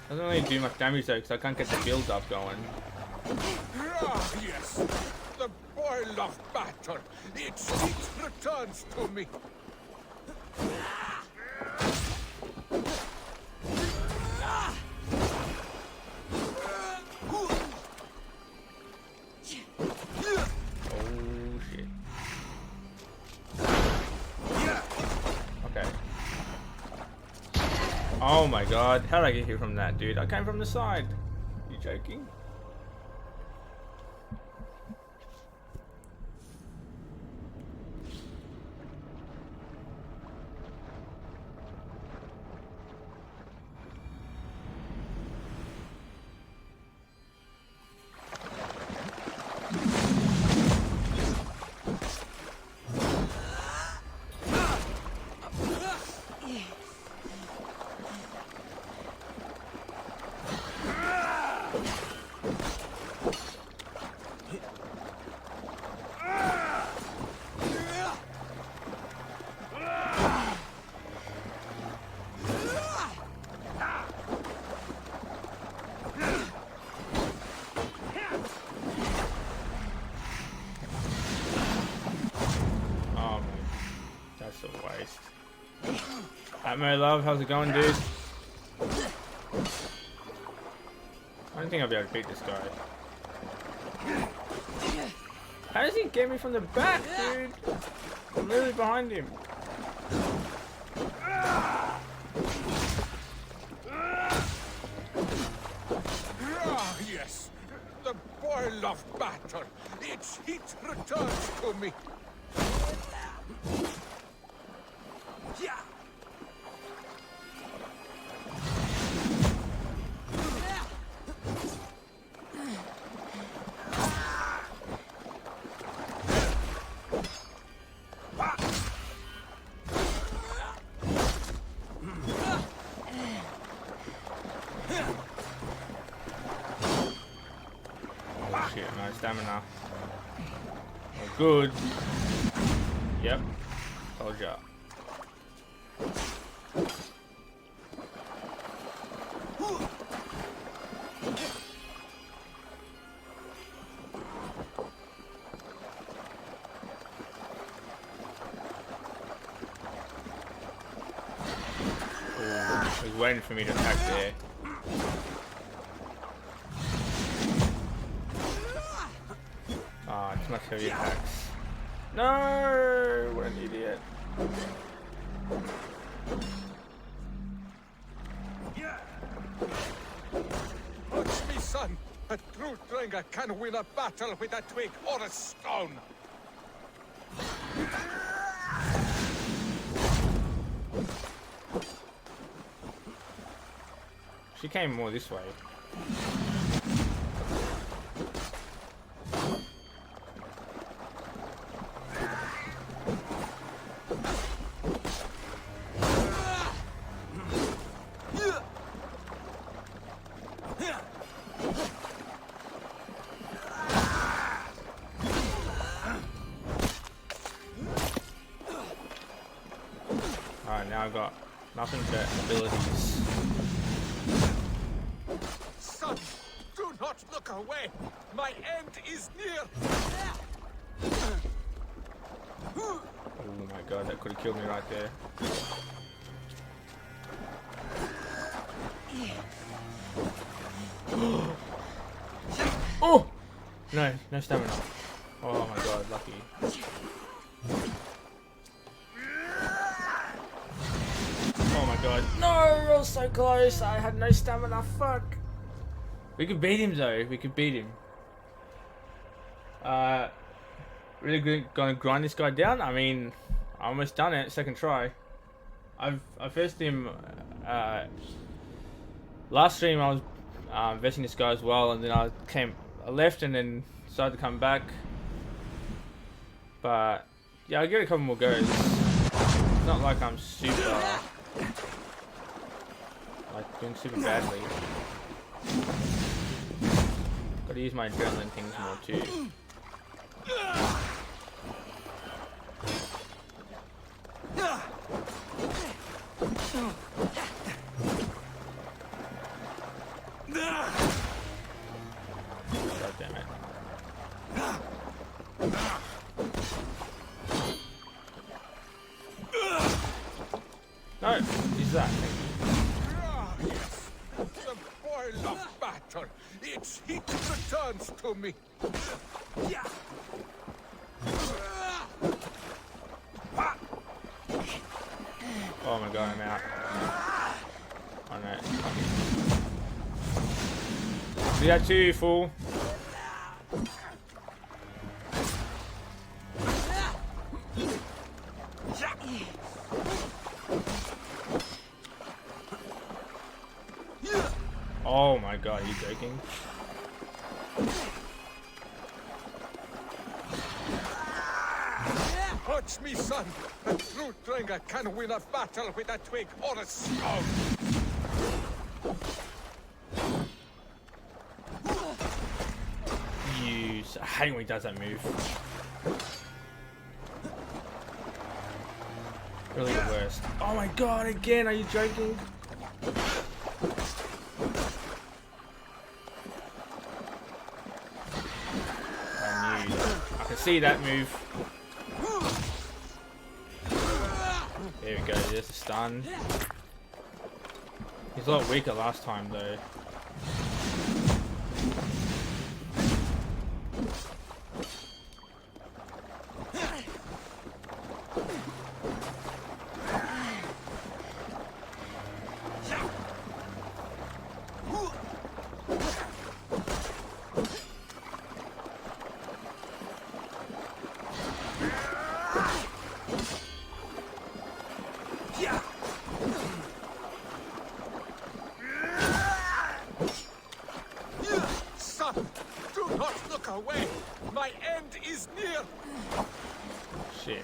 Doesn't really do much damage though, because I can't get the build up going. Ah, yes. The boil of battle. Its heat returns to me. Oh shit. Okay. Oh my god, how did I get here from that, dude? I came from the side. You joking? That's a waste. My love, how's it going, dude? I don't think I'll be able to beat this guy. How does he get me from the back, dude? I'm literally behind him. Ah, yes. The boil of battle. Its heat returns to me. Yeah. Oh shit, no stamina. Oh, good. Yep. Told ya. Ooh, he's waiting for me to attack there. Ah, it's much heavy attacks. No! What an idiot. Watch me, son. A true Drenga can win a battle with a twig or a stone. She came more this way. Alright, now I've got nothing but abilities. Son, do not look away. My end is near. Oh my god, that could have killed me right there. Oh! No, no stamina. Oh my god, lucky. Oh my god. No, I was so close. I had no stamina. Fuck. We could beat him though. We could beat him. Really good. Gonna grind this guy down. I mean, I almost done it. Second try. I faced him. Last stream I was versing this guy as well, and then I left and then decided to come back. But yeah, I'll give it a couple more goes. It's not like I'm super doing super badly. Gotta use my adrenaline things more too. God damn it. No, he's that. Ah, yes. The boil of battle. Its heat returns to me. Oh my god, I'm out. Oh no. Do that too, you fool. Oh my god, are you joking? Watch me, son. A true Drenga can win a battle with a twig or a stone. I hate when he does that move. Really the worst. Oh my god, again, are you joking? I knew that. I can see that move. There we go, there's a stun. He's a lot weaker last time though. Son, do not look away. My end is near. Shit.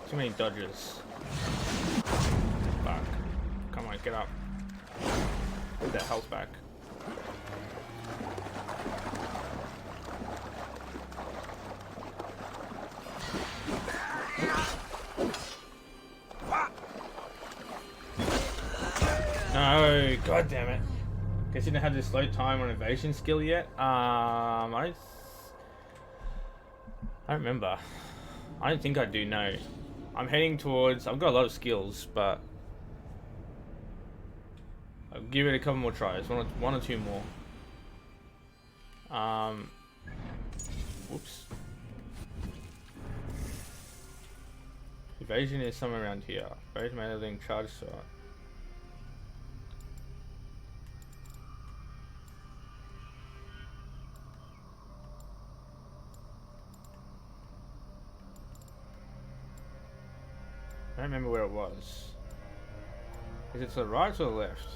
Too many dodges. Fuck. Come on, get up. Get that health back. No, god damn it. Guess you don't have the slow time on evasion skill yet. I don't remember. I don't think I do, no. I'm heading towards... I've got a lot of skills, but... I'll give it a couple more tries. One or two more. Whoops. Evasion is somewhere around here. Evasion managing charge shot. I don't remember where it was. Is it to the right or the left?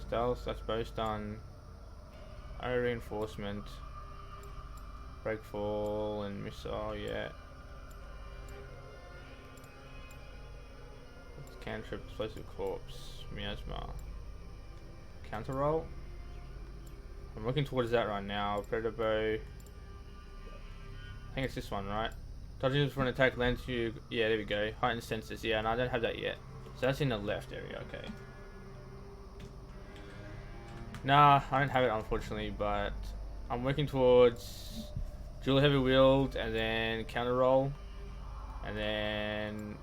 Stealth, that's bow stun. Air reinforcement. Breakfall and missile, yeah. Cantrip, explosive corpse, miasma. Counter roll. I'm looking towards that right now. Predator bow. I think it's this one, right? Dodges for an attack lands you. Yeah, there we go. Heightened senses. Yeah, and I don't have that yet. So that's in the left area. Okay. Nah, I don't have it unfortunately, but I'm working towards dual heavy wield and then counter roll, and then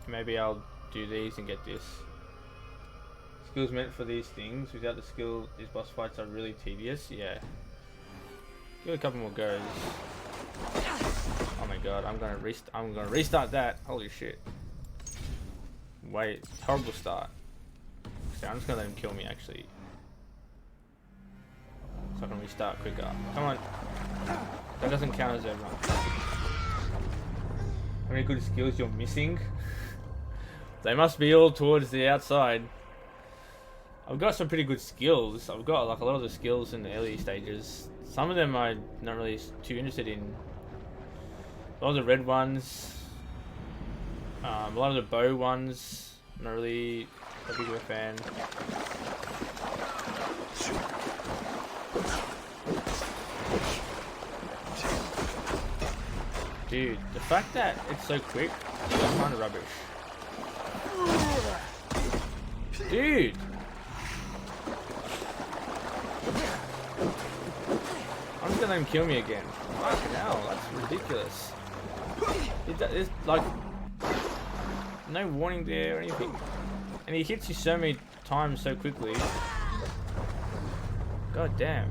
maybe I'll do these and get this. Skills meant for these things. Without the skill, these boss fights are really tedious. Yeah. Give it a couple more goes. Oh my god, I'm gonna restart that. Holy shit. Wait, horrible start. So I'm just gonna let him kill me actually. So I can restart quicker. Come on. That doesn't count as everyone. How many good skills you're missing? They must be all towards the outside. I've got some pretty good skills. I've got like a lot of the skills in the early stages. Some of them I'm not really too interested in. A lot of the red ones. A lot of the bow ones. I'm not really a big of a fan. Dude, the fact that it's so quick is kind of rubbish. gonna let him kill me again. Fucking hell, that's ridiculous. It's like no warning there or anything. And he hits you so many times so quickly. God damn.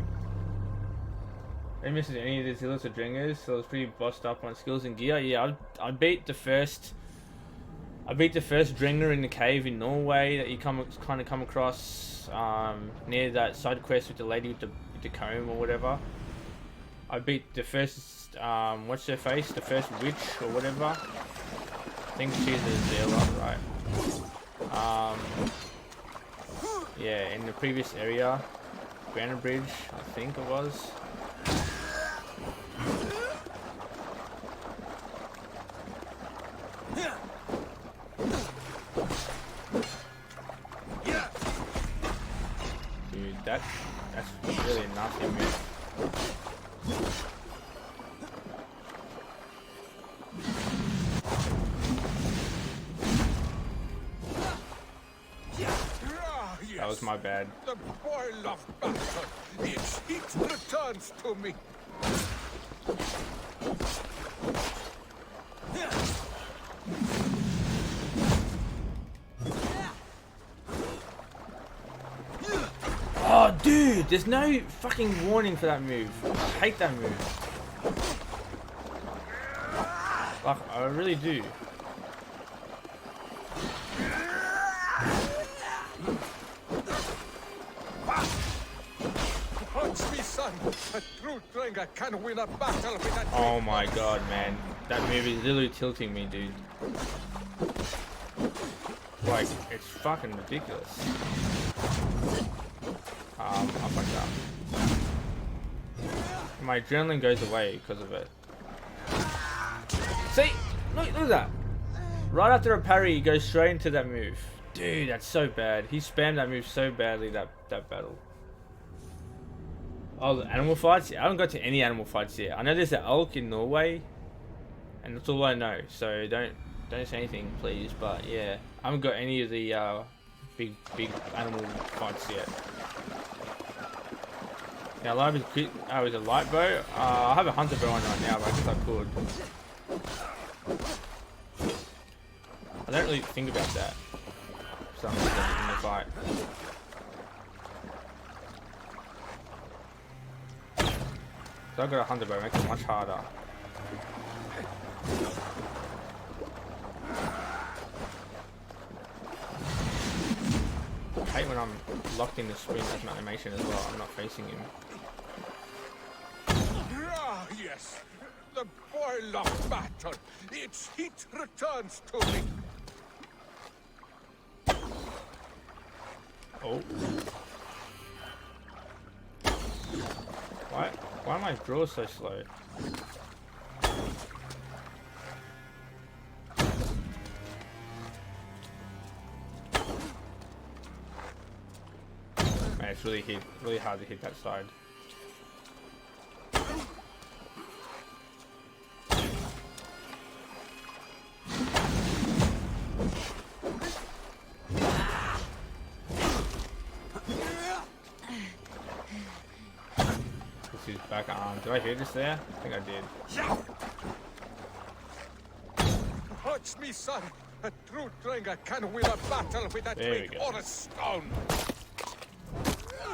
I didn't miss any of these illicit dringers, so I was pretty bossed up on skills and gear. Yeah, I beat the first Dringer in the cave in Norway that you kind of come across near that side quest with the lady with the comb or whatever. I beat the first what's her face? The first witch or whatever. I think she's a Zera, right? Yeah, in the previous area, Granite Bridge, I think it was. Dude, that's really a nasty move. That was my bad. The boil of battle. Its heat returns to me. Oh, dude, there's no fucking warning for that move. I hate that move. Fuck, I really do. Punch me, son. A true Dringer can win a battle with that. Oh my god, man. That move is literally tilting me, dude. Like, it's fucking ridiculous. I fucked up. My adrenaline goes away because of it. See? Look at that. Right after a parry, he goes straight into that move. Dude, that's so bad. He spammed that move so badly that battle. Oh, the animal fights? I haven't got to any animal fights yet. I know there's an elk in Norway, and that's all I know. So don't say anything, please. But yeah, I haven't got any of the big animal fights yet. Now, live is quick. Oh, is a light bow? I have a hunter bow on right now, but I guess I could. I don't really think about that. So I'm just in the fight. So I've got a hunter bow, makes it much harder. I hate when I'm locked in the sprint as an animation as well. I'm not facing him. Ah, yes. The boil of battle. Its heat returns to me. Oh. Why are my draws so slow? Man, it's really hard to hit that side. This is back arm. Did I hear this there? I think I did. Watch me, son. A true Dringer can win a battle with a There we twig go. or a stone.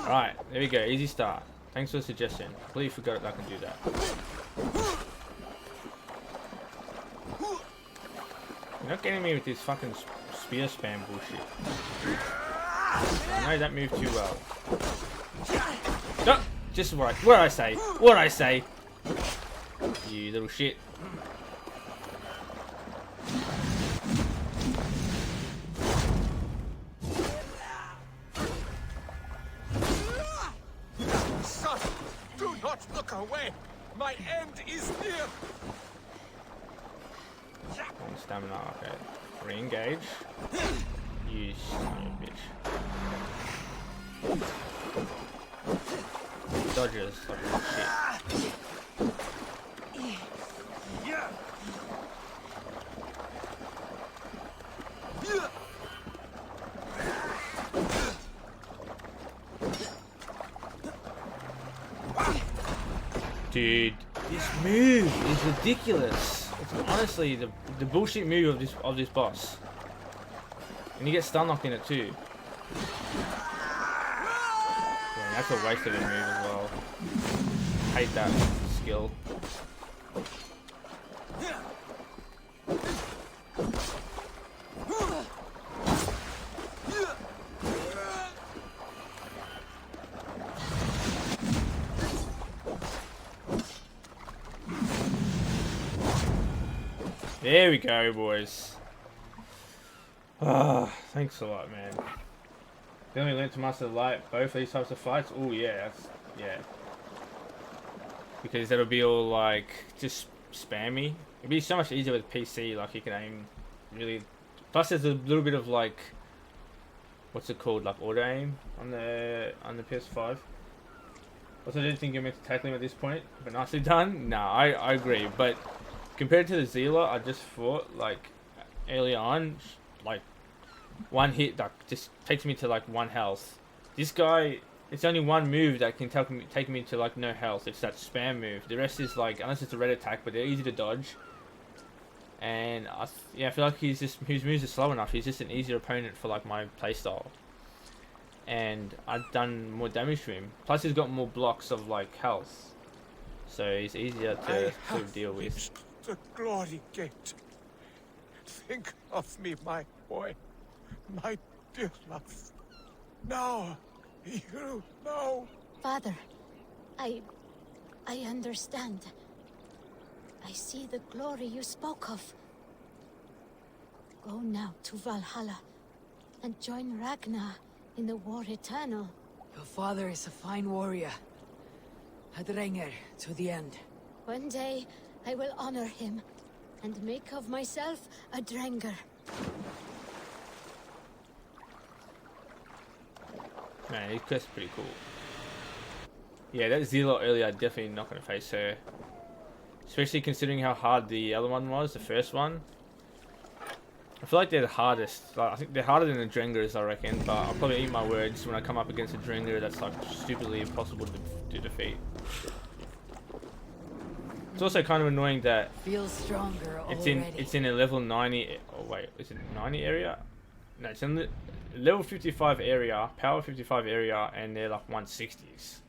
Alright, there we go. Easy start. Thanks for the suggestion. Completely forgot that I can do that. You're not getting me with this fucking spear spam bullshit. I know that move too well. No, just what I say. What I say. You little shit. Son, do not look away. My end is near. One stamina, okay. Re-engage. You son of a bitch. Dodges, like shit. Dude, this move is ridiculous. It's honestly the bullshit move of this boss. And you get stun locked in it too. Yeah, that's a waste of a move as well. Hate that skill. There we go, boys. Ah, thanks a lot, man. Then we learned to master light both these types of fights. Oh yeah, yeah. Because that'll be all like just spammy. It'd be so much easier with PC. Like you can aim really. Plus, there's a little bit of like, what's it called? Like auto aim on the PS5. Also, I didn't think you're meant to tackle him at this point, but nicely done. Nah, I agree, but. Compared to the Zila, I just thought like earlier on, like one hit like just takes me to like 1 health. This guy, it's only one move that can take me to like no health. It's that spam move. The rest is like, unless it's a red attack, but they're easy to dodge. And I feel like his moves are slow enough. He's just an easier opponent for like my playstyle. And I've done more damage to him. Plus, he's got more blocks of like health, so he's easier to sort of deal with. The glory gate. Think of me, my boy. My dear love. Now, you know. Father, I understand. I see the glory you spoke of. Go now to Valhalla and join Ragnar in the War Eternal. Your father is a fine warrior. A Drengr to the end. One day, I will honor him and make of myself a Drengr. Man, this quest's pretty cool. Yeah, that Zila earlier, definitely not going to face her. Especially considering how hard the other one was, the first one. I feel like they're the hardest. Like, I think they're harder than the Drengrs, I reckon. But I'll probably eat my words when I come up against a Drengr that's like stupidly impossible to defeat. It's also kind of annoying that feels stronger it's in a level 90. Oh wait, is it 90 area? No, it's in the level 55 area, power 55 area, and they're like 160s.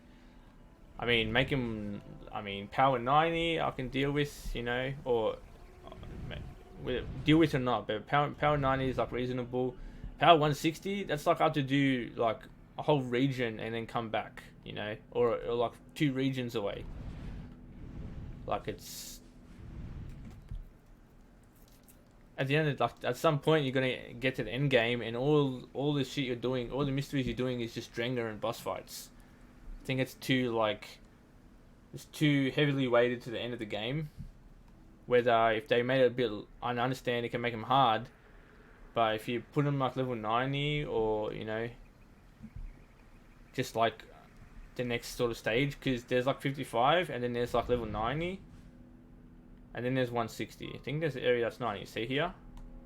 I mean, make him. I mean, power 90, I can deal with, you know, or deal with or not. But power 90 is like reasonable. Power 160, that's like I have to do like a whole region and then come back, you know, or like 2 regions away. Like it's at the end of like at some point you're gonna get to the end game and all the shit you're doing, all the mysteries you're doing is just Drengr and boss fights. I think it's too heavily weighted to the end of the game. Whether if they made it a bit, I understand it can make them hard, but if you put them like level 90 or you know, just like the next sort of stage, because there's like 55 and then there's like level 90 and then there's 160. I think there's an area that's 90. See here,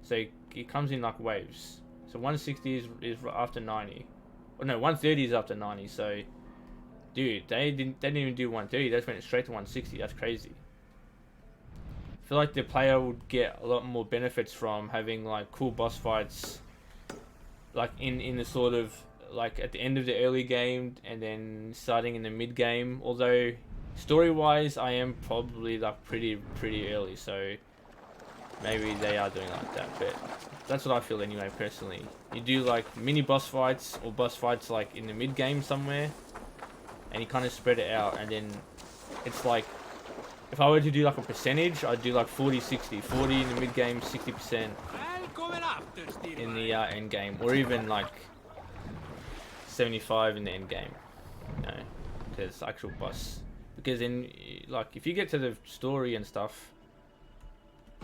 so it comes in like waves. So 160 is after 90, or no, 130 is after 90. So dude, they didn't even do 130. They just went straight to 160. That's crazy. I feel like the player would get a lot more benefits from having like cool boss fights, like in the sort of like at the end of the early game and then starting in the mid game. Although story wise I am probably like pretty early, so maybe they are doing like that, but that's what I feel anyway personally. You do like mini boss fights or boss fights like in the mid game somewhere and you kind of spread it out, and then it's like if I were to do like a percentage, I'd do like 40-60, 40 in the mid game, 60% in the end game, or even like 75 in the end game, you know, because actual boss. Because in like if you get to the story and stuff,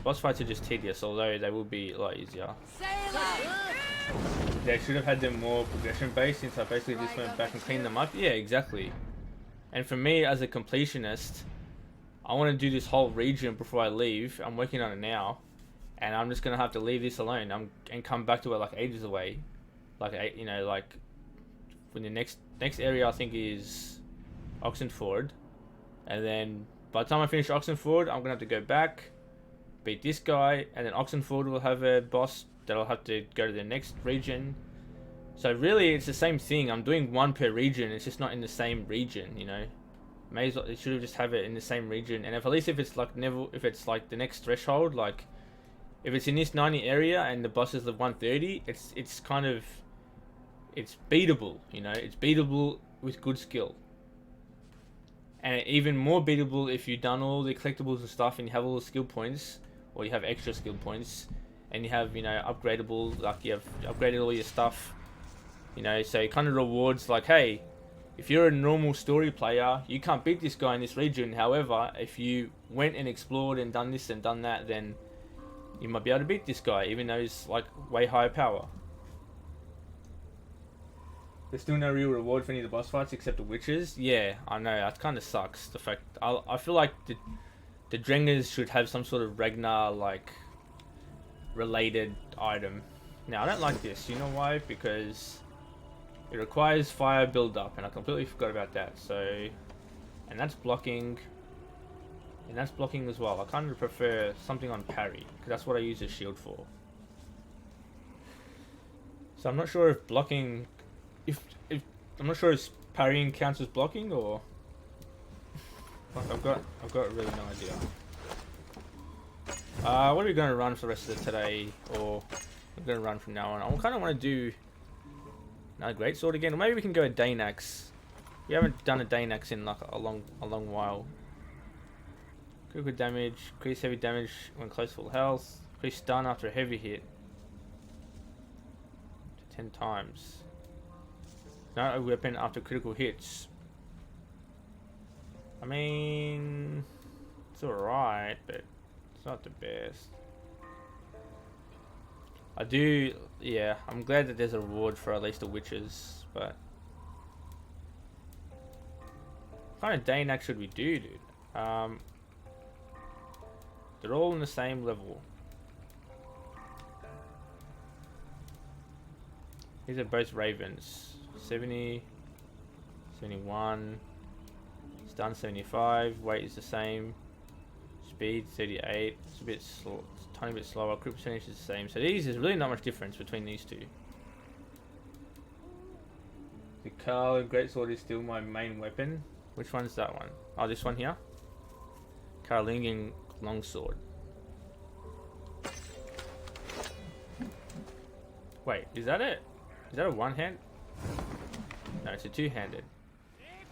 boss fights are just tedious, although they will be a lot easier. They should have had them more progression based, since I basically just went back and cleaned them up. Yeah, exactly. And for me as a completionist, I want to do this whole region before I leave. I'm working on it now, and I'm just gonna have to leave this alone and come back to it like ages away, like you know, like when the next area I think is Oxenford, And then by the time I finish Oxenford, I'm gonna have to go back, beat this guy, and then Oxenford will have a boss that I'll have to go to the next region. So really, it's the same thing. I'm doing one per region. It's just not in the same region, you know. May as well, it should have just have it in the same region. And if at least if it's like if it's like the next threshold, like if it's in this 90 area and the boss is the 130, it's kind of, it's beatable, you know. It's beatable with good skill. And even more beatable if you've done all the collectibles and stuff and you have all the skill points, or you have extra skill points, and you have, you know, upgradable, like you have upgraded all your stuff, you know. So it kind of rewards, like, hey, if you're a normal story player, you can't beat this guy in this region. However, if you went and explored and done this and done that, then you might be able to beat this guy, even though he's like way higher power. There's still no real reward for any of the boss fights except the witches. Yeah, I know, that kind of sucks. The fact I feel like the Drengers should have some sort of Ragnar like related item. Now I don't like this. You know why? Because it requires fire build up, and I completely forgot about that. So, and that's blocking, and that's blocking as well. I kind of prefer something on parry because that's what I use a shield for. So I'm not sure if blocking. If I'm not sure if parrying counts as blocking, or I've got really no idea. What are we going to run for the rest of today, or I'm going to run from now on? I kind of want to do another greatsword again, or maybe we can go a Danax. We haven't done a Danax in like a long while. Critical damage, increase heavy damage when close to full health, increase stun after a heavy hit to 10 times. Not a weapon after critical hits. I mean, it's alright, but it's not the best. I do, yeah, I'm glad that there's a reward for at least the witches, but what kind of Danax should we do, dude? They're all in the same level. These are both ravens. 70, 71, stun 75, weight is the same, speed 38, it's a bit slow, it's a tiny bit slower, crit percentage is the same. So these, there's really not much difference between these two. The Karl Greatsword is still my main weapon. Which one's that one? Oh, this one here? Carolingian Longsword. Wait, is that it? Is that a one hand? No, it's a two-handed.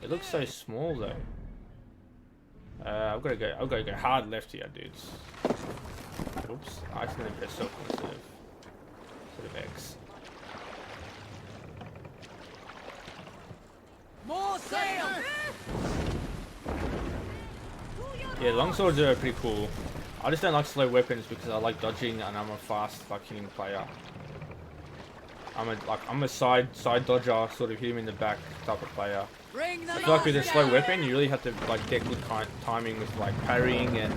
It looks so small though. I've got to go hard left here, dudes. Oops, I accidentally pressed up instead of X. More sail! Yeah, longswords are pretty cool. I just don't like slow weapons because I like dodging and I'm a fast like hitting player. I'm a side dodger, sort of hit him in the back type of player. I feel like with a slow weapon, you really have to like get good timing with like parrying, and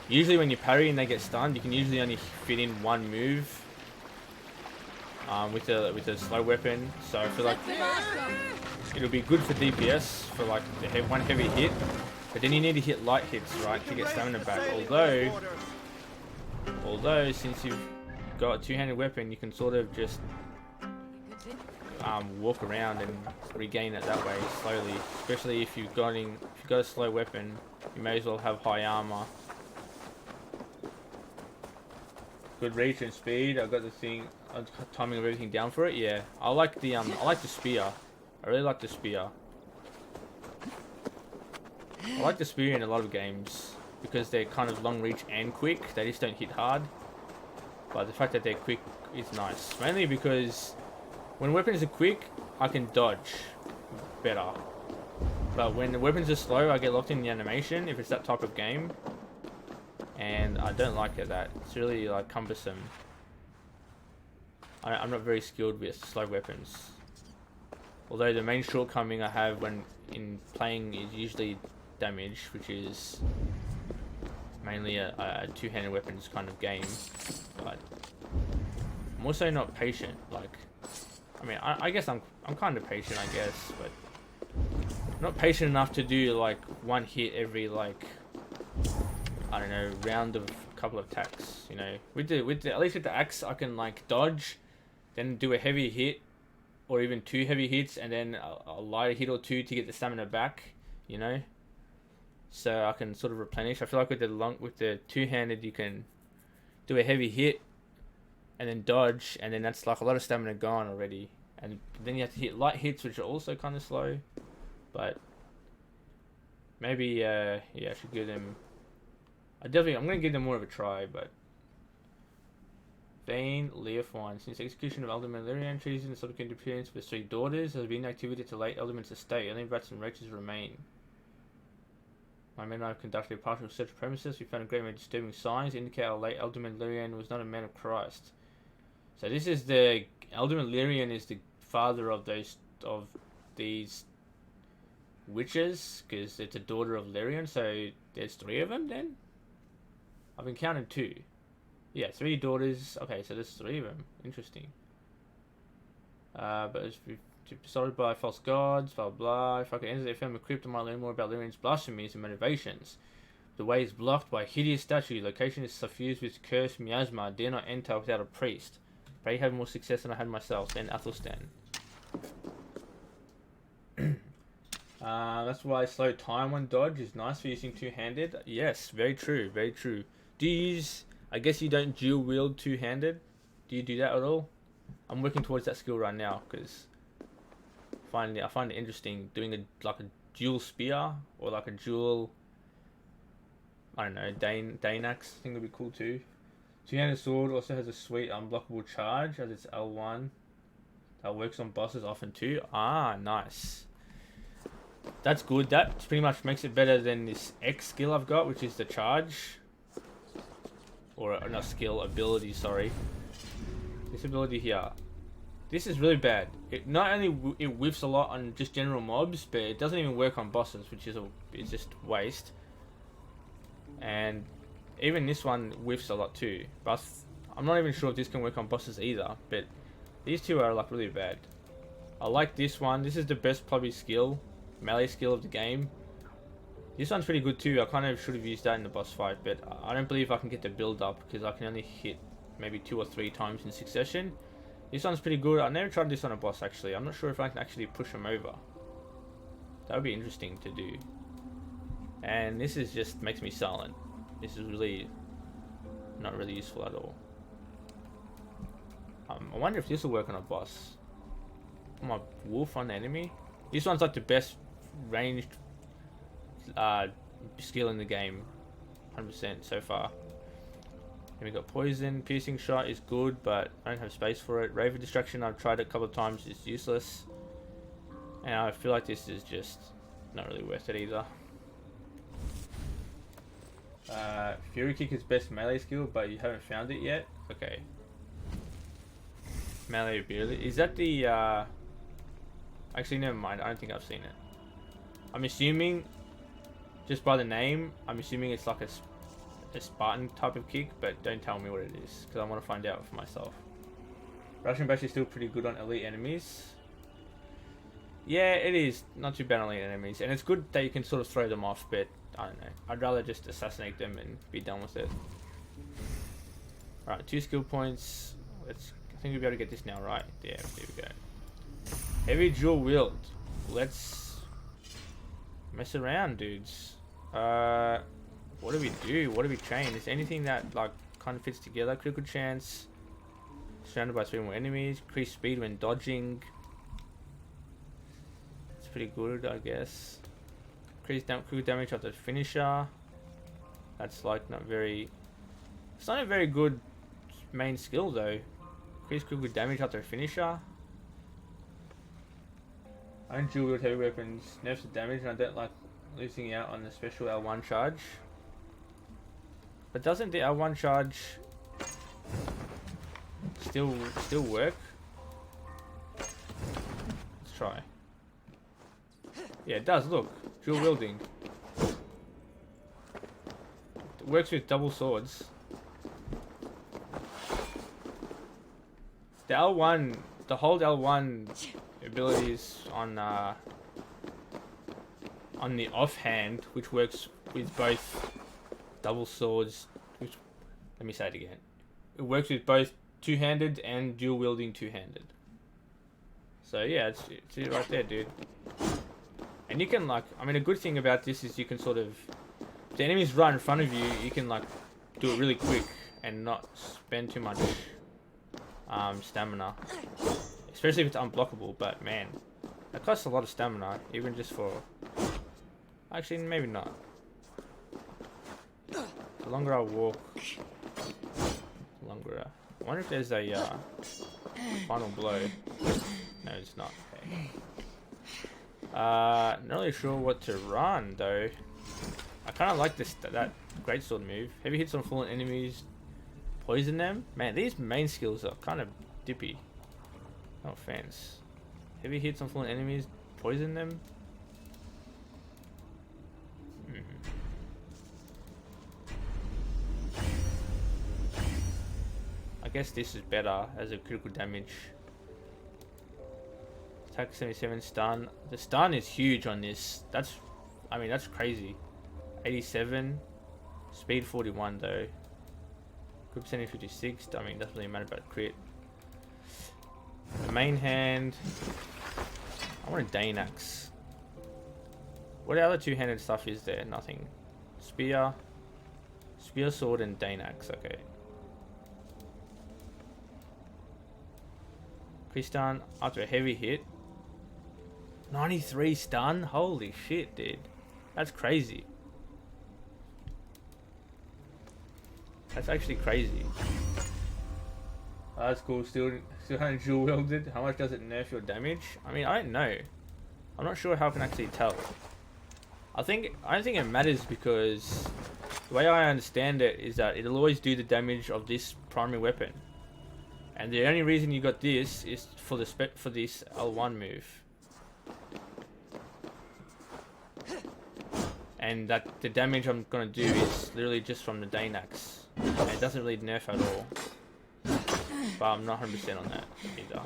usually when you parry and they get stunned, you can usually only fit in one move with a slow weapon. So I feel like it'll be good for DPS for like the one heavy hit, but then you need to hit light hits, right, to get stamina back. Although since you've got a two-handed weapon, you can sort of just walk around and regain it that way slowly. Especially if you've got a slow weapon, you may as well have high armor. Good reach and speed. I've got the thing, timing of everything down for it. Yeah, I like the spear. I really like the spear. I like the spear in a lot of games because they're kind of long reach and quick. They just don't hit hard. But the fact that they're quick is nice. Mainly because when weapons are quick, I can dodge better. But when the weapons are slow, I get locked in the animation if it's that type of game. And I don't like it that. It's really like cumbersome. I'm not very skilled with slow weapons. Although the main shortcoming I have when in playing is usually damage, which is mainly a two-handed weapons kind of game. But I'm also not patient. Like, I mean, I guess I'm kind of patient, I guess, but not patient enough to do like one hit every like, I don't know, round of a couple of attacks. You know, with the at least with the axe I can like dodge, then do a heavy hit, or even 2 heavy hits, and then a lighter hit or 2 to get the stamina back. You know, so I can sort of replenish. I feel like with the two-handed you can do a heavy hit, and then dodge, and then that's like a lot of stamina gone already. And then you have to hit light hits, which are also kind of slow. But maybe, yeah, I should give them. I'm gonna give them more of a try. But Vane Leofwine, since the execution of Alderman Lyrian, treason and subsequent appearance of his 3 daughters has been activity to late Alderman's estate. Only rats and roaches remain. My men and I have conducted a partial search of premises. We found a great many disturbing signs indicate our late Alderman Lyrian was not a man of Christ. So this is the Alderman Lyrian is the father of these witches, because it's a daughter of Lyrian. So there's 3 of them then. I've been counting 2. Yeah, 3 daughters. Okay, so there's 3 of them. Interesting. But it's besotted by false gods, blah blah. If I could enter their family crypt, I might learn more about Lyrian's blasphemies and motivations. The way is blocked by a hideous statue. Location is suffused with cursed miasma. I dare not enter without a priest. Pray have more success than I had myself. Then Athelstan. That's why slow time on dodge is nice for using two-handed. Yes, very true, very true. Do you use... I guess you don't dual wield two-handed. Do you do that at all? I'm working towards that skill right now because I find it interesting doing a dual spear or like a dual, I don't know, Dane axe. I think would be cool too. Two-handed sword also has a sweet unblockable charge as its L1 that works on bosses often too. Ah, nice. That's good. That pretty much makes it better than this X skill I've got, which is the charge. Or not skill, ability, sorry. This ability here. This is really bad. It not only it whiffs a lot on just general mobs, but it doesn't even work on bosses, which is it's just waste. And even this one whiffs a lot too. But I'm not even sure if this can work on bosses either. But these 2 are like really bad. I like this one. This is the best probably skill, melee skill of the game. This one's pretty good too. I kind of should have used that in the boss fight, but I don't believe I can get the build up because I can only hit maybe 2 or 3 times in succession. This one's pretty good. I've never tried this on a boss actually. I'm not sure if I can actually push him over. That would be interesting to do. And this is just makes me silent. This is really not really useful at all. I wonder if this will work on a boss. Put my wolf on the enemy. This one's like the best ranged skill in the game, 100% so far. Then we got poison. Piercing shot is good, but I don't have space for it. Raven distraction, I've tried it a couple of times, it's useless. And I feel like this is just not really worth it either. Fury kick is best melee skill, but you haven't found it yet. Okay. Melee ability. Is that the actually never mind, I don't think I've seen it. I'm assuming just by the name, I'm assuming it's like a Spartan type of kick, but don't tell me what it is because I want to find out for myself. Russian bash is still pretty good on elite enemies. Yeah, it is not too bad on elite enemies, and it's good that you can sort of throw them off, but I don't know. I'd rather just assassinate them and be done with it. Alright, 2 skill points. I think we'll be able to get this now, right? Yeah, there we go. Heavy dual wield. Let's mess around, dudes. What do we do? What do we train? Is anything that like kind of fits together? Critical chance. Surrounded by 3 more enemies. Increased speed when dodging. It's pretty good, I guess. Increased critical damage after finisher. That's like not very... It's not a very good main skill though. Increased critical damage after a finisher. I don't dual wield heavy weapons. Nerfs the damage, and I don't like losing out on the special L1 charge. But doesn't the L1 charge still work? Let's try. Yeah, it does. Look, dual wielding. It works with double swords. The L1, the hold L1 abilities on on the offhand, which works with both double swords. Which, let me say it again. It works with both two-handed and dual-wielding two-handed. So yeah, it's it right there, dude. And you can like, I mean, a good thing about this is you can sort of, if the enemies right in front of you, you can like do it really quick and not spend too much stamina. Especially if it's unblockable, but man, that costs a lot of stamina, even just for... Actually, maybe not. The longer I walk, the longer I wonder if there's a final blow. No, it's not. Okay. Not really sure what to run, though. I kind of like that greatsword move. Heavy hits on fallen enemies, poison them. Man, these main skills are kind of dippy. No offense. Heavy hits on fallen enemies, poison them. I guess this is better as a critical damage. Attack 77 stun. The stun is huge on this. That's, I mean, that's crazy. 87. Speed 41 though. Crit percentage 56. I mean, doesn't really matter about crit. The main hand. I want a Dane axe. What other two-handed stuff is there? Nothing. Spear. Spear, sword, and Dane axe. Okay. Increase stun after a heavy hit. 93 stun? Holy shit, dude. That's crazy. That's actually crazy. Oh, that's cool. Still having dual wielded. How much does it nerf your damage? I mean, I don't know. I'm not sure how I can actually tell. I don't think it matters because the way I understand it is that it'll always do the damage of this primary weapon. And the only reason you got this is for the for this L1 move. And that the damage I'm gonna do is literally just from the Dane axe. And it doesn't really nerf at all. But I'm not 100% on that either.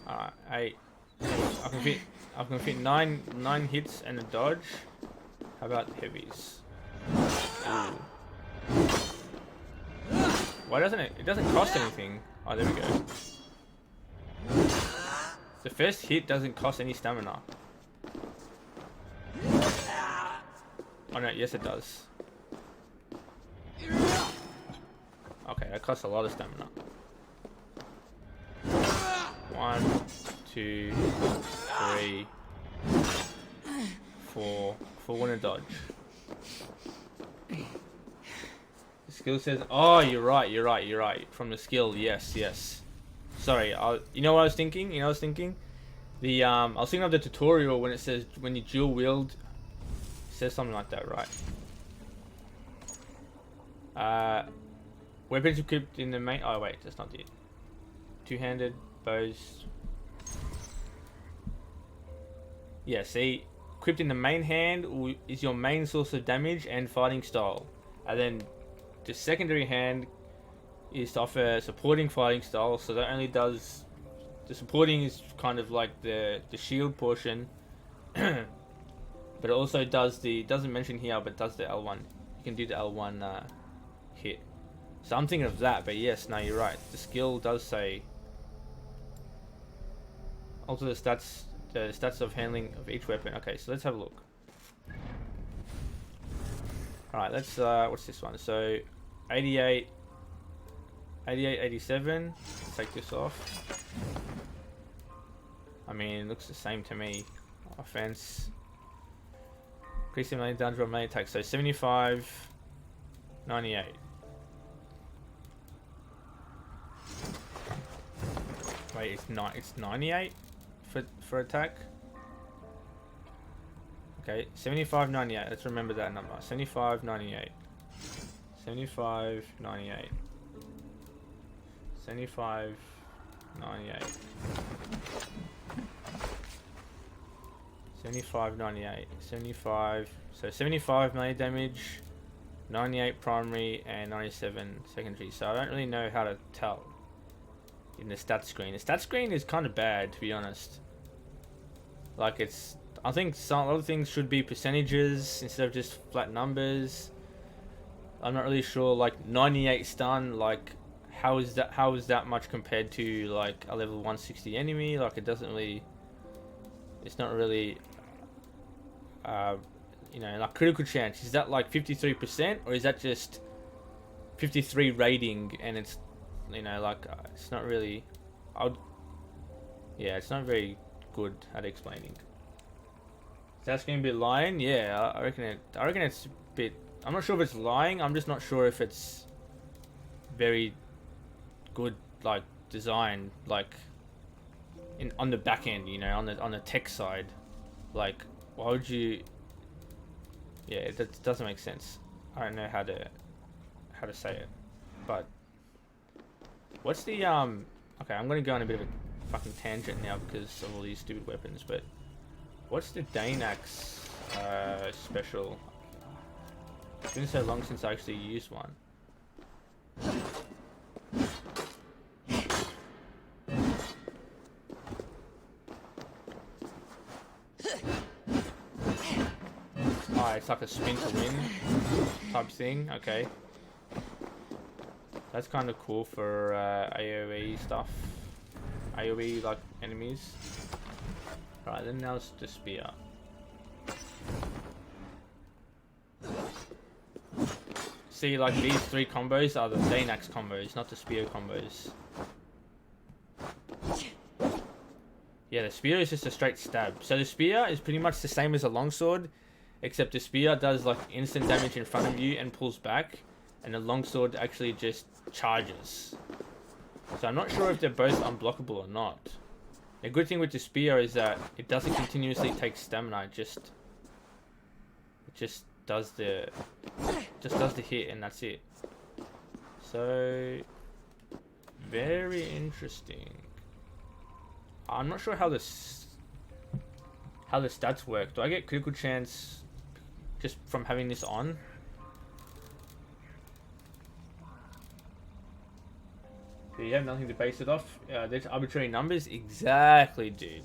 Alright, I can fit nine hits and a dodge. How about heavies? Ooh. Why doesn't it? It doesn't cost anything. Oh, there we go. The first hit doesn't cost any stamina. Oh no, yes it does. Okay, that costs a lot of stamina. 1, 2, 3, 4. 4 and a dodge. The skill says, oh, you're right. From the skill, yes. Sorry, you know what I was thinking? I was thinking of the tutorial when it says when you dual wield, it says something like that, right? Weapons equipped in the main. Oh wait, that's not it. Two-handed bows. Yeah, see, equipped in the main hand is your main source of damage and fighting style, and then the secondary hand is to offer supporting fighting style. So that only does the supporting is kind of like the shield portion, but it also does doesn't mention here, but does the L1. You can do the L1 hit. So I'm thinking of that, but yes, no, you're right. The skill does say alter the stats of handling of each weapon. Okay, so let's have a look. All right, let's what's this one? So 88, 87. Let's take this off. I mean, it looks the same to me. Offense. Increasing melee damage or melee attack. So 75, 98. Wait, it's 98 for attack. Okay, 75, 98. Let's remember that number. 75, 98. 75, 98. 75, 98. 75, 98. 75. So 75 melee damage. 98 primary and 97 secondary. So I don't really know how to tell in the stat screen. The stat screen is kind of bad, to be honest. Like it's, I think some other things should be percentages instead of just flat numbers. I'm not really sure. Like 98 stun, like how is that much compared to like a level 160 enemy? Like it doesn't really, it's not really you know, like critical chance, is that like 53% or is that just 53 rating and it's, you know, like it's not really, yeah, it's not very good at explaining. Is that going to be lying? Yeah, I reckon it's a bit, I'm not sure if it's lying, I'm just not sure if it's very good, like design, like on the back end, you know, on the tech side. Like why would you, yeah, that doesn't make sense. I don't know how to say it, but what's the okay, I'm gonna go on a bit of a fucking tangent now because of all these stupid weapons, but what's the Danax special? It's been so long since I actually used one. Oh, it's like a spin to win type thing. Okay, that's kind of cool for AoE stuff, AoE like enemies. Right, then now it's the spear. See, like these three combos are the Danax combos, not the spear combos. Yeah, the spear is just a straight stab. So the spear is pretty much the same as a longsword, except the spear does like instant damage in front of you and pulls back, and the longsword actually just charges. So I'm not sure if they're both unblockable or not. The good thing with the spear is that it doesn't continuously take stamina, it just does the hit and that's it. So very interesting. I'm not sure how the stats work. Do I get critical chance just from having this on? Do you have nothing to base it off? There's arbitrary numbers? Exactly, dude.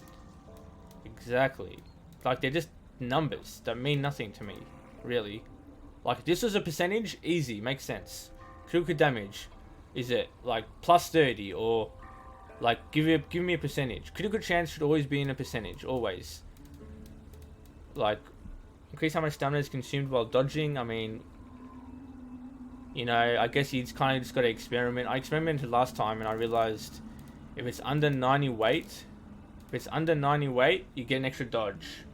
Exactly. Like, they're just numbers that mean nothing to me, really. Like, if this was a percentage, easy, makes sense. Critical damage, is it like plus 30 or like give me a percentage? Critical chance should always be in a percentage, always. Like, increase how much stamina is consumed while dodging. I mean, you know, I guess you kind of just got to experiment. I experimented last time and I realized if it's under 90 weight, you get an extra dodge.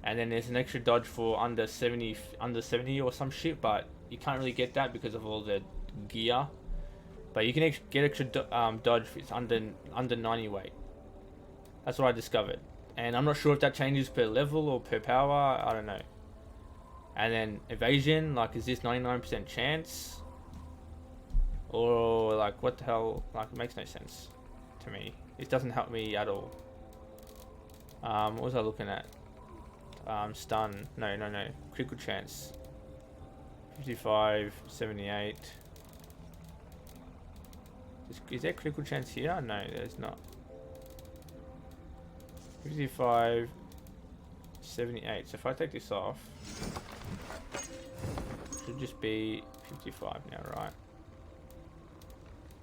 And then there's an extra dodge for under 70 or some shit, but you can't really get that because of all the gear. But you can get extra dodge if it's under 90 weight. That's what I discovered. And I'm not sure if that changes per level or per power, I don't know. And then evasion, like, is this 99% chance? Or like, what the hell? Like, it makes no sense to me. It doesn't help me at all. What was I looking at? Stun. No. Critical chance. 55, 78. Is there critical chance here? No, there's not. 55, 78. So if I take this off, it should just be 55 now, right?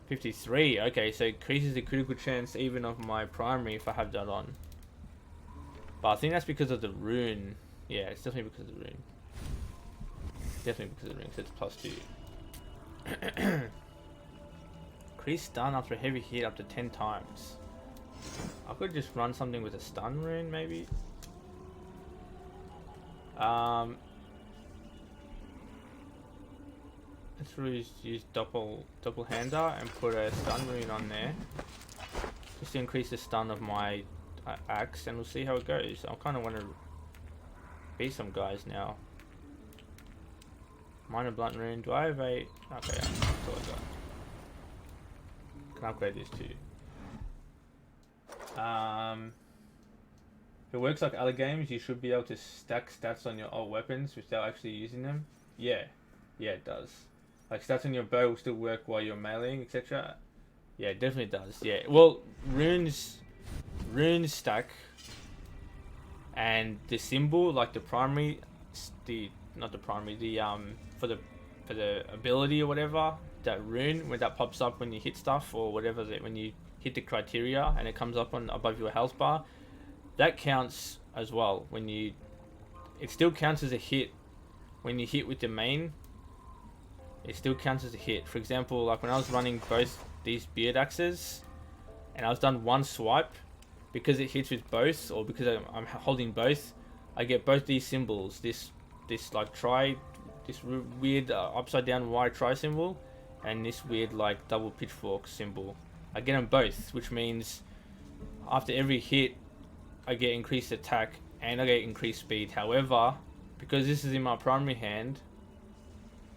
53. Okay, so it increases the critical chance even of my primary if I have that on. But I think that's because of the rune. Yeah, it's definitely because of the rune. Definitely because of the rune, so it's plus 2. Increase stun after a heavy hit up to 10 times. I could just run something with a stun rune, maybe. Let's really use double hander and put a stun rune on there, just to increase the stun of my axe, and we'll see how it goes. I kind of want to beat some guys now. Minor blunt rune. Do I have a? Okay, that's all I got. Can upgrade this too. If it works like other games, you should be able to stack stats on your old weapons without actually using them. Yeah, yeah, it does. Like stats on your bow will still work while you're meleeing, etc. Yeah, it definitely does. Yeah. Well, runes stack, and the symbol, like the primary, the not the primary, the for the ability or whatever, that rune when that pops up when you hit stuff or whatever, that when you hit the criteria and it comes up on above your health bar, that counts as well. When you, it still counts as a hit when you hit with the main. It still counts as a hit. For example, like when I was running both these beard axes, and I was done one swipe, because it hits with both, or because I'm holding both, I get both these symbols. This like this weird upside down Y try symbol, and this weird like double pitchfork symbol. I get them both, which means after every hit, I get increased attack and I get increased speed. However, because this is in my primary hand,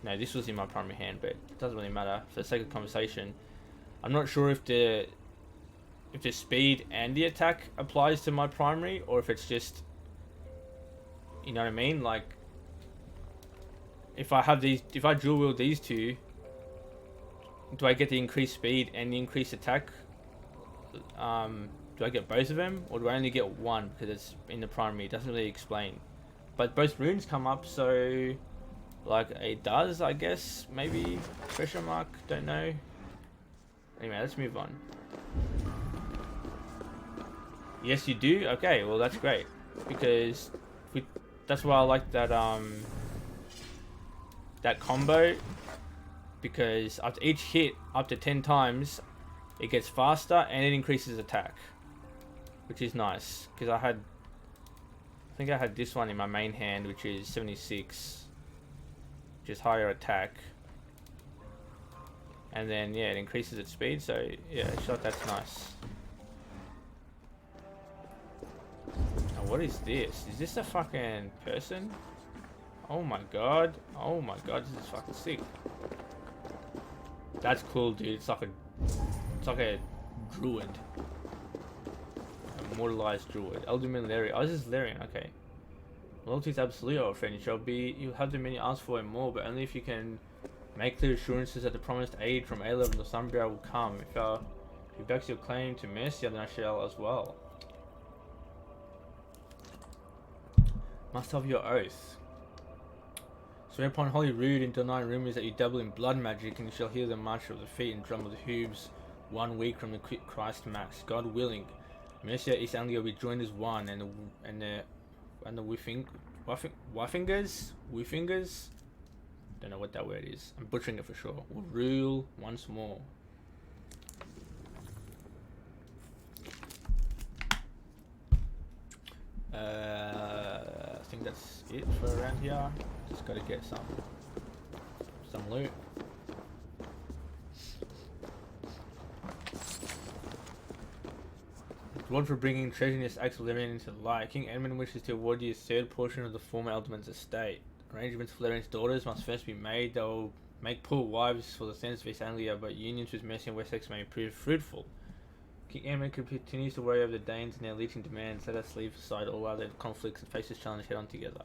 no, this was in my primary hand, but it doesn't really matter for the sake of conversation. I'm not sure if the speed and the attack applies to my primary, or if it's just, you know what I mean? Like, if I have these, if I dual wield these two, do I get the increased speed and the increased attack? Do I get both of them, or do I only get one because it's in the primary? It doesn't really explain. But both runes come up, so like it does, I guess. Maybe question mark. Don't know. Anyway, let's move on. Yes, you do. Okay, well that's great, because that's why I like that that combo, because after each hit up to 10 times, it gets faster and it increases attack, which is nice. Because I think I had this one in my main hand, which is 76, which is higher attack, and then yeah, it increases its speed. So yeah, shot, that's nice. Now, what is this? Is this a fucking person? Oh my god! Oh my god! This is fucking sick. That's cool, dude. It's like a druid. Immortalized druid. Elderman Larry. Oh, this is Larian. Okay. Loyalty is absolute, old friend. You'll have the many ask for and more, but only if you can make clear assurances that the promised aid from A-Level of the Sunbearer will come. If you backs your claim to Mercia, then I shall as well. Must have your oath. Swear upon Holy Rood and deny rumors that you dabble in blood magic, and you shall hear the march of the feet and drum of the hooves 1 week from the Christ Mass. God willing, Mercia East Anglia will be joined as one, and the Wifingers, don't know what that word is. I'm butchering it for sure. Will rule once more. I think that's it for around here. Just gotta get some loot. Lord for bringing treasonous acts of Larian into light. King Edmund wishes to award you a third portion of the former Alderman's estate. Arrangements for Larian's daughters must first be made. They will make poor wives for the sons of East Anglia, but unions with Mercia and Wessex may prove fruitful. King Edmund continues to worry over the Danes and their leeching demands. Let us leave aside all other conflicts and face this challenge head on together.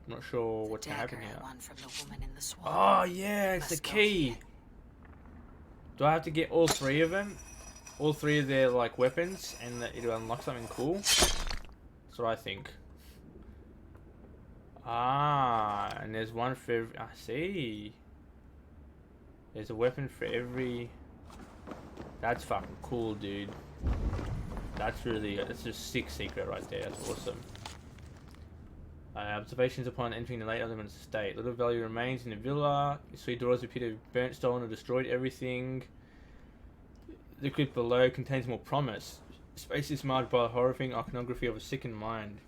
Not sure what's gonna happen here. From the woman in the swamp. Oh yeah, it's the key. Do I have to get all three of them? All three of their like weapons, and it'll unlock something cool? That's what I think. Ah, and there's one for every, I see. There's a weapon for every. That's fucking cool, dude. That's just sick secret right there. That's awesome. Observations upon entering the late Alderman's estate. Little value remains in the villa. Your sweet daughters appear to have burnt, stolen, or destroyed everything. The crypt below contains more promise. Space is marked by the horrifying iconography of a sickened mind.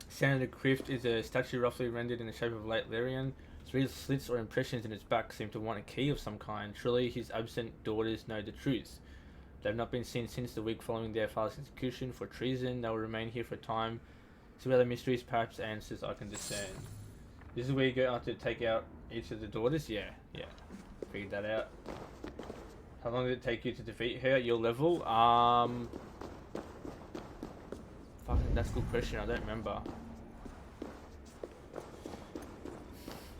Center of the crypt is a statue roughly rendered in the shape of late Larian. Three slits or impressions in its back seem to want a key of some kind. Surely his absent daughters know the truth. They have not been seen since the week following their father's execution for treason. They will remain here for a time. Some other mysteries, perhaps answers I can discern. This is where you go after to take out each of the daughters? Yeah. Figured that out. How long did it take you to defeat her at your level? Fucking, that's a good question. I don't remember.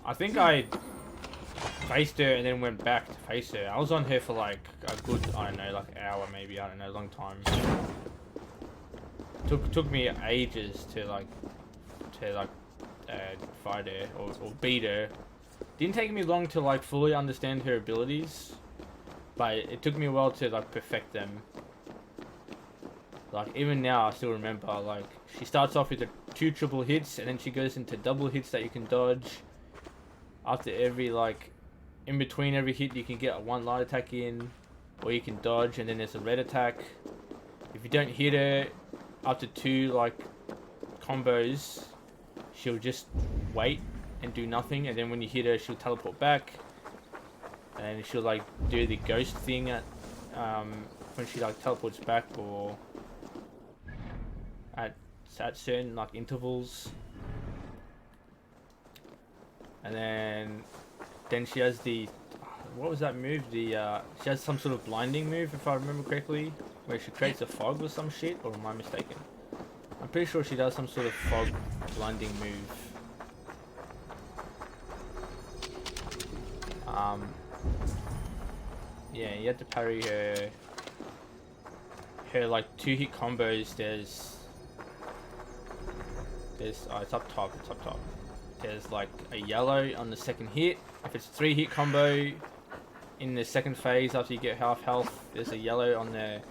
I think I faced her and then went back to face her. I was on her for like a good, I don't know, like hour maybe. I don't know, a long time. Took me ages to fight her or beat her. Didn't take me long to like fully understand her abilities, but it took me a while to like perfect them. Like even now I still remember, like she starts off with the 2 triple hits and then she goes into double hits that you can dodge. After every like, in between every hit you can get a 1 light attack in, or you can dodge and then there's a red attack. If you don't hit her after 2 like combos, she'll just wait and do nothing, and then when you hit her she'll teleport back and she'll like do the ghost thing at when she like teleports back, or at certain like intervals. And then she has the, what was that move, the she has some sort of blinding move if I remember correctly, where she creates a fog or some shit, or am I mistaken? I'm pretty sure she does some sort of fog blinding move. Yeah, you have to parry her like 2-hit combos. There's oh, it's up top. There's like a yellow on the second hit. If it's 3-hit combo in the second phase after you get half health, there's a yellow on the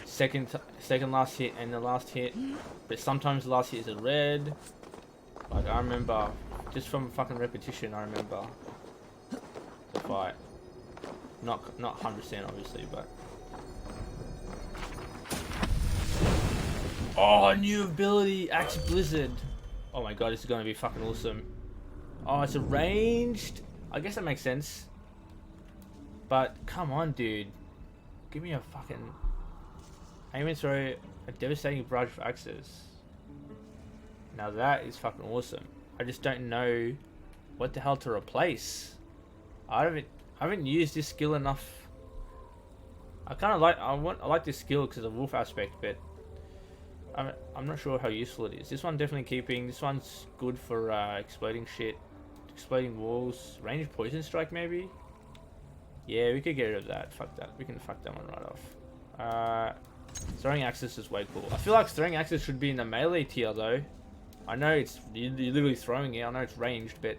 second last hit and the last hit. But sometimes the last hit is a red. Like I remember, just from fucking repetition, I remember the fight. Not 100% obviously, but. Oh, new ability, Axe Blizzard. Oh my god, this is gonna be fucking awesome. Oh, it's a ranged. I guess that makes sense. But come on, dude. Give me a fucking aim and throw a devastating barrage of axes. Now that is fucking awesome. I just don't know what the hell to replace. I haven't used this skill enough. I like this skill because of the wolf aspect, but I'm not sure how useful it is. This one definitely keeping. This one's good for exploding shit, exploding walls, ranged poison strike maybe. Yeah, we could get rid of that. Fuck that. We can fuck that one right off. Throwing axes is way cool. I feel like throwing axes should be in the melee tier though. I know you're literally throwing it. I know it's ranged, but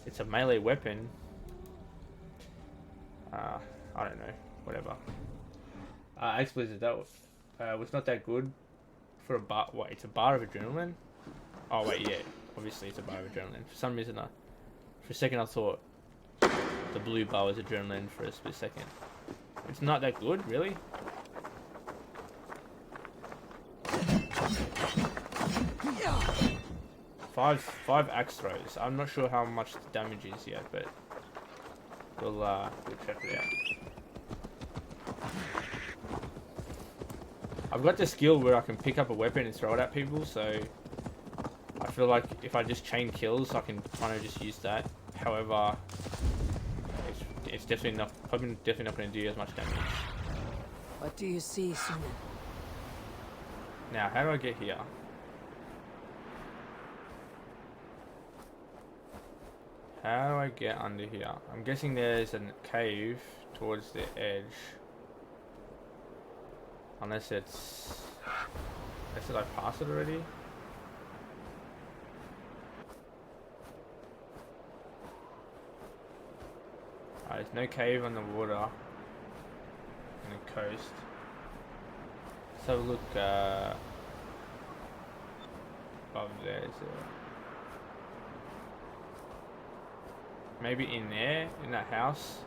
it's a melee weapon. I don't know. Whatever. Axe Blizzard, that was not that good for a bar. What? It's a bar of adrenaline. Oh wait, yeah. Obviously, it's a bar of adrenaline. For some reason, for a second, I thought the blue bar was adrenaline for a split second. It's not that good, really. Five axe throws. I'm not sure how much the damage is yet, but we'll check it out. I've got the skill where I can pick up a weapon and throw it at people, so I feel like if I just chain kills, I can kind of just use that. However, it's definitely not. Probably definitely not going to do as much damage. What do you see, Sunan? Now, how do I get here? How do I get under here? I'm guessing there's a cave towards the edge. Unless it's... Did I pass it already? There's no cave on the water. On the coast. Let's have a look above there. Is there... Maybe in there, in that house.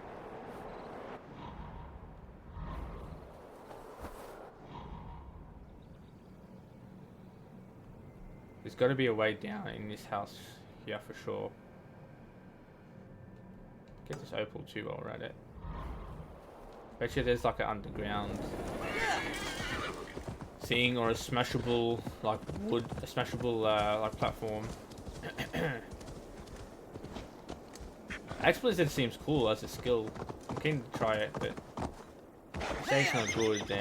There's got to be a way down in this house here for sure. Get this opal too while we're at it. Bet you there's like an underground thing or a smashable like wood, a smashable like platform. Axe Blizzard seems cool as a skill. I'm keen to try it, but say it's not good then.